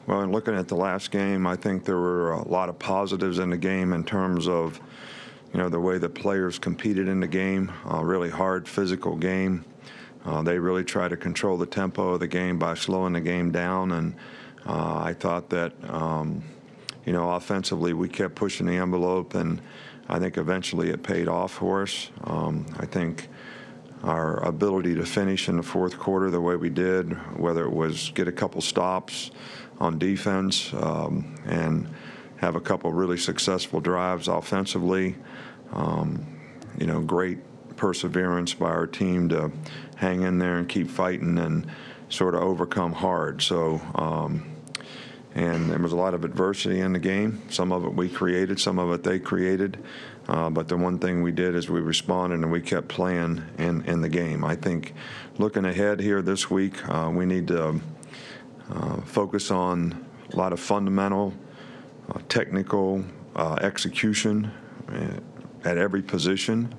Well, in looking at the last game, I think there were a lot of positives in the game in terms of, the way the players competed in the game. Really hard physical game. They really tried to control the tempo of the game by slowing the game down, and I thought that, offensively we kept pushing the envelope, and I think eventually it paid off for us. I think our ability to finish in the fourth quarter the way we did, whether it was get a couple stops on defense and have a couple really successful drives offensively, great perseverance by our team to hang in there and keep fighting and sort of overcome hard. So, and there was a lot of adversity in the game. Some of it we created, some of it they created. But the one thing we did is we responded and we kept playing in the game. I think looking ahead here this week, we need to focus on a lot of fundamental, technical execution at every position,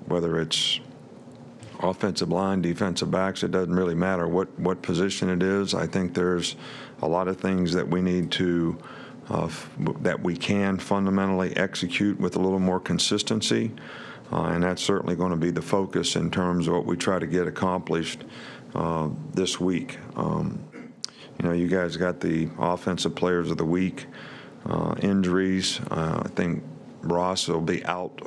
whether it's offensive line, defensive backs. It doesn't really matter what position it is. I think there's a lot of things that we need to that we can fundamentally execute with a little more consistency, and that's certainly going to be the focus in terms of what we try to get accomplished this week. You guys got the Offensive Players of the Week injuries. I think Ross will be out,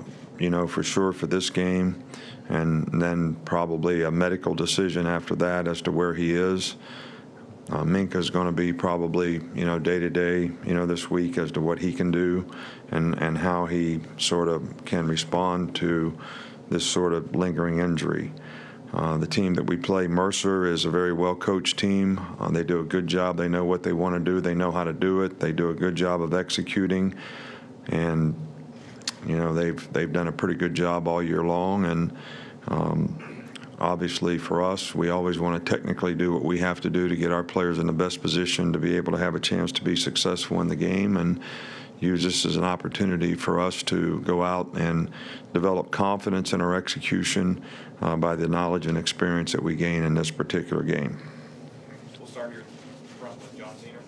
for sure for this game, and then probably a medical decision after that as to where he is. Minka's going to be probably, day to day, this week as to what he can do and how he sort of can respond to this sort of lingering injury. The team that we play, Mercer, is a very well-coached team. They do a good job. They know what they want to do. They know how to do it. They do a good job of executing, and they've done a pretty good job all year long. And obviously, for us, we always want to technically do what we have to do to get our players in the best position to be able to have a chance to be successful in the game, and use this as an opportunity for us to go out and develop confidence in our execution by the knowledge and experience that we gain in this particular game. We'll start here front with John Cena.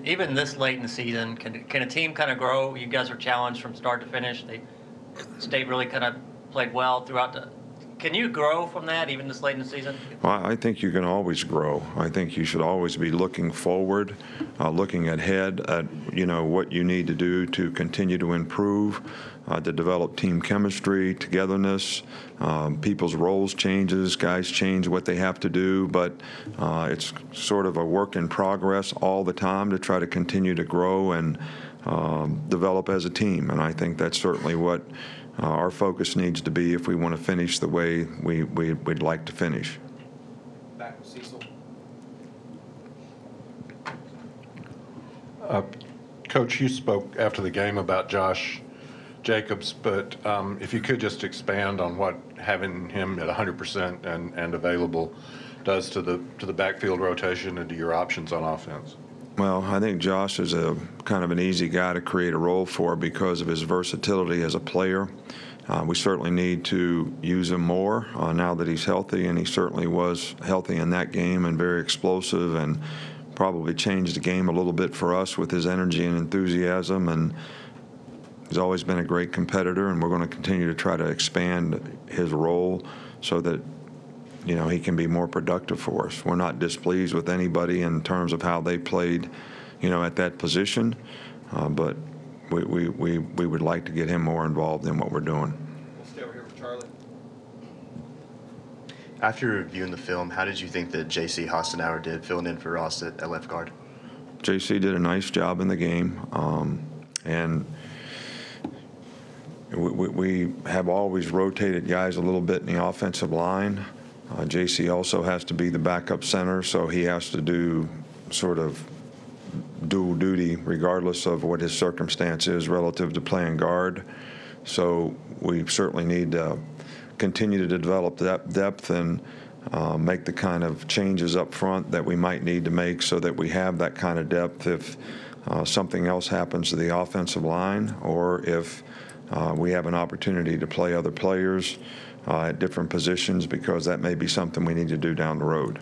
Even this late in the season, can a team kind of grow? You guys are challenged from start to finish. State really kind of played well throughout the. Can you grow from that even this late in the season? Well, I think you can always grow. I think you should always be looking forward, looking ahead at what you need to do to continue to improve, to develop team chemistry, togetherness. People's roles changes, guys change what they have to do, but it's sort of a work in progress all the time to try to continue to grow and develop as a team. And I think that's certainly what our focus needs to be if we want to finish the way we'd like to finish. Back with Cecil. Coach, you spoke after the game about Josh Jacobs, but if you could just expand on what having him at 100% and available does to the backfield rotation and to your options on offense. Well, I think Josh is a kind of an easy guy to create a role for because of his versatility as a player. We certainly need to use him more now that he's healthy, and he certainly was healthy in that game and very explosive and probably changed the game a little bit for us with his energy and enthusiasm. And he's always been a great competitor, and we're going to continue to try to expand his role so that he can be more productive for us. We're not displeased with anybody in terms of how they played, at that position, but we would like to get him more involved in what we're doing. We'll stay over here with Charlie. After reviewing the film, how did you think that J.C. Hostenauer did filling in for Ross at left guard? J.C. did a nice job in the game, and we have always rotated guys a little bit in the offensive line. J.C. also has to be the backup center, so he has to do sort of dual duty regardless of what his circumstance is relative to playing guard. So we certainly need to continue to develop that depth and make the kind of changes up front that we might need to make so that we have that kind of depth if something else happens to the offensive line, or if we have an opportunity to play other players at different positions, because that may be something we need to do down the road.